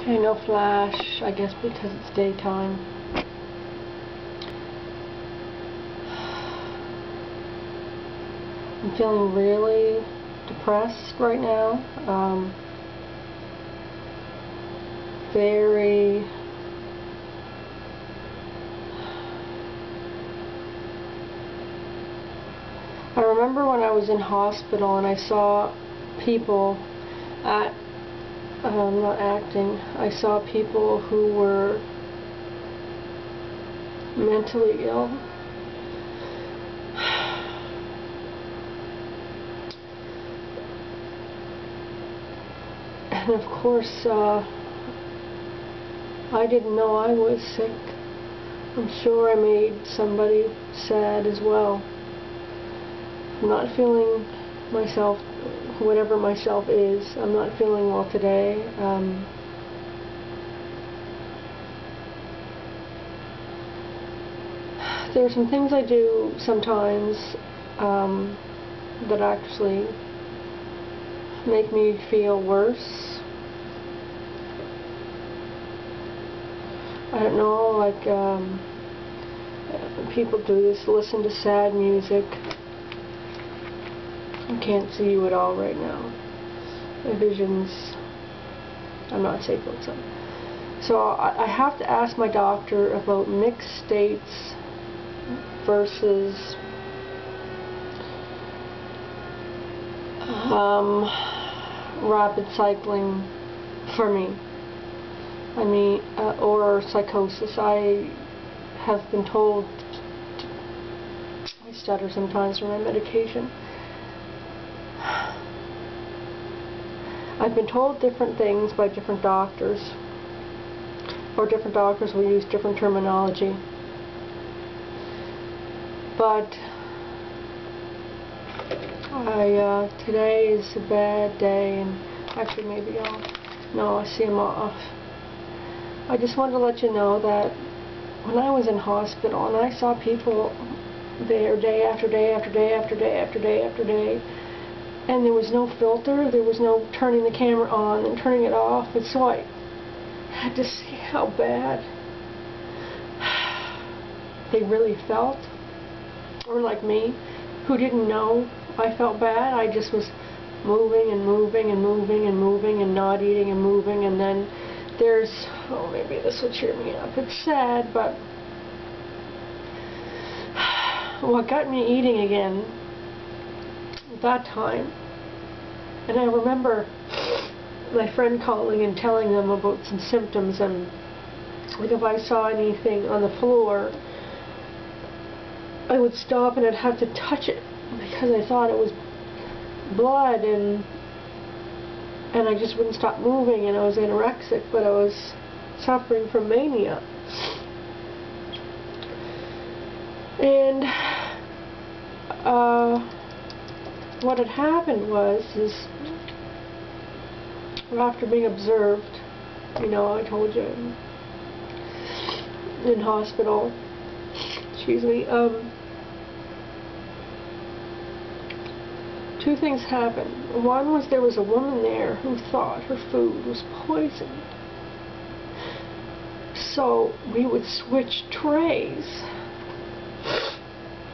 Okay, no flash, I guess because it's daytime. I'm feeling really depressed right now. Very I remember when I was in hospital and I saw people at not acting. I saw people who were mentally ill. And of course, I didn't know I was sick. I'm sure I made somebody sad as well. I'm not feeling myself, whatever myself is. I'm not feeling well today. There are some things I do sometimes that actually make me feel worse. I don't know, like people do this, listen to sad music. I can't see you at all right now. My vision's, I'm not safe outside. So I have to ask my doctor about mixed states versus rapid cycling for me. I mean, or psychosis. I have been told, I stutter sometimes from my medication. I've been told different things by different doctors, or different doctors will use different terminology. But today is a bad day, and actually maybe I see I'm off. I just wanted to let you know that when I was in hospital and I saw people there day after day after day after day after day after day, and there was no filter, there was no turning the camera on and turning it off, and so I had to see how bad they really felt. Or like me, who didn't know I felt bad. I just was moving and moving and moving and moving and not eating and moving, and then there's, oh, maybe this will cheer me up. It's sad, but what got me eating again at that time, and I remember my friend calling and telling them about some symptoms, and like if I saw anything on the floor, I would stop and I'd have to touch it because I thought it was blood, and I just wouldn't stop moving, and I was anorexic, but I was suffering from mania. And what had happened was, after being observed, you know, I told you, in hospital, excuse me, two things happened. One was there was a woman there who thought her food was poisoned. So we would switch trays.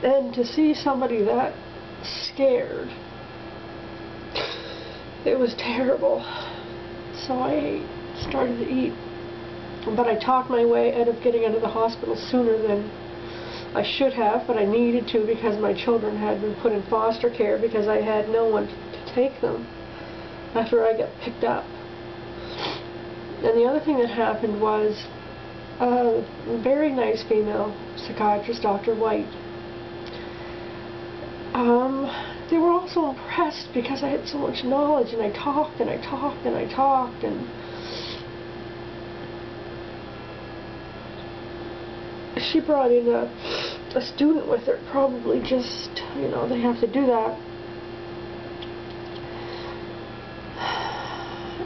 And to see somebody that scared, it was terrible. So I started to eat. But I talked my way out of getting out of the hospital sooner than I should have, but I needed to because my children had been put in foster care because I had no one to take them after I got picked up. And the other thing that happened was a very nice female psychiatrist, Dr. White. They were also impressed because I had so much knowledge, and I talked and I talked and I talked, and she brought in a student with her, probably just, you know, they have to do that.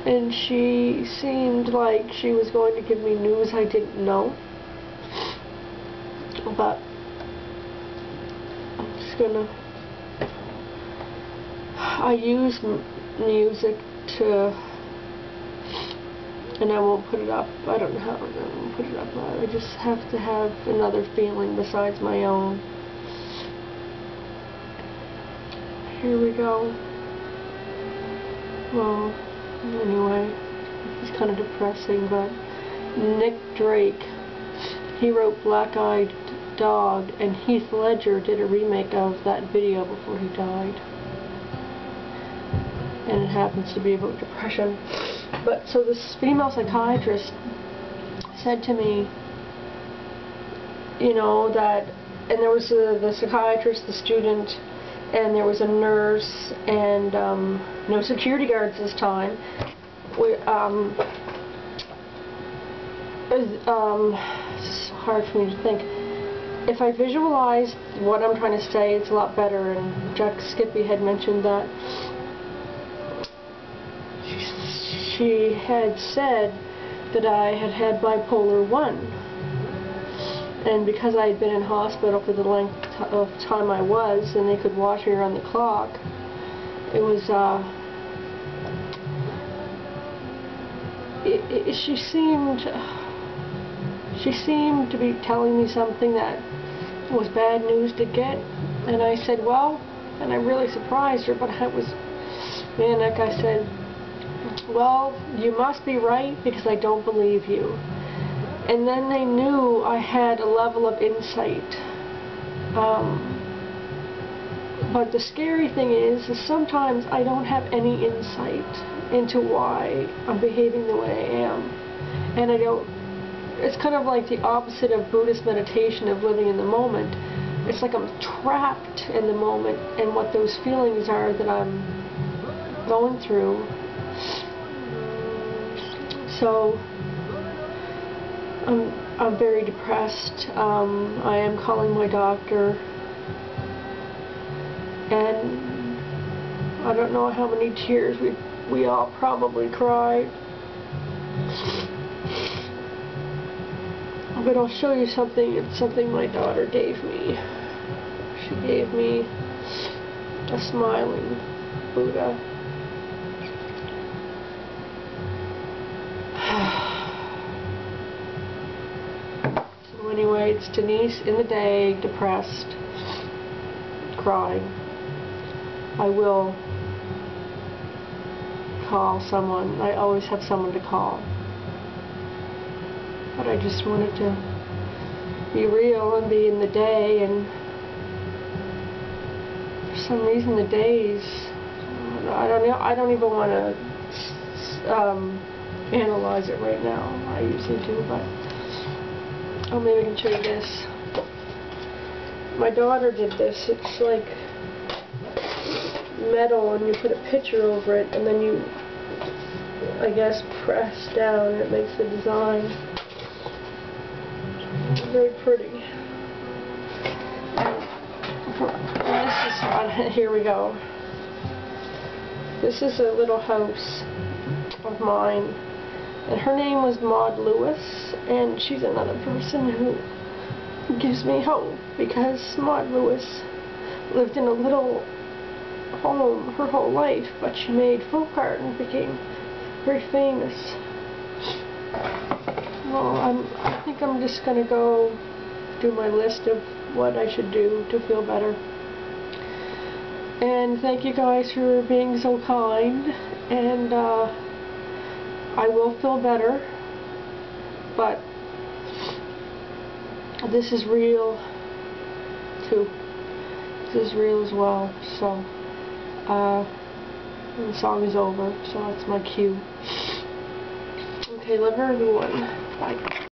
And she seemed like she was going to give me news I didn't know. But I'm just gonna, I use music to and I won't put it up. I don't know how I won't put it up. I just have to have another feeling besides my own. Here we go. Well, anyway, it's kind of depressing, but Nick Drake, he wrote Black Eyed Dog, and Heath Ledger did a remake of that video before he died. And it happens to be about depression. But so this female psychiatrist said to me, you know, that, and there was the psychiatrist, the student, and there was a nurse, and no security guards this time. It's hard for me to think. If I visualize what I'm trying to say, it's a lot better, and Jack Skippy had mentioned that. She had said that I had had bipolar 1, and because I had been in hospital for the length of time I was, and they could watch me around the clock, it was, she seemed to be telling me something that was bad news to get, and I said, well, and I really surprised her, but I was, man, like I said, well, you must be right because I don't believe you. And then they knew I had a level of insight. But the scary thing is sometimes I don't have any insight into why I'm behaving the way I am. And I don't, it's kind of like the opposite of Buddhist meditation of living in the moment. It's like I'm trapped in the moment and what those feelings are that I'm going through. So I'm very depressed. I am calling my doctor, and I don't know how many tears we all probably cried. But I'll show you something. It's something my daughter gave me. She gave me a smiling Buddha. So anyway, it's Denise in the day, depressed, crying. I will call someone. I always have someone to call. But I just wanted to be real and be in the day, and for some reason the days, I don't even want to analyze it right now. I usually do, but oh, maybe I can show you this. My daughter did this. It's like metal, and you put a picture over it, and then you, I guess, press down, and it makes the design. Very pretty. And this is on, here we go. This is a little house of mine, and her name was Maud Lewis, and she's another person who gives me hope, because Maud Lewis lived in a little home her whole life, but she made folk art and became very famous. Well, I think I'm just going to go do my list of what I should do to feel better. And thank you guys for being so kind, and I will feel better, but this is real too. This is real as well. So the song is over, so that's my cue. Okay, love everyone. Bye.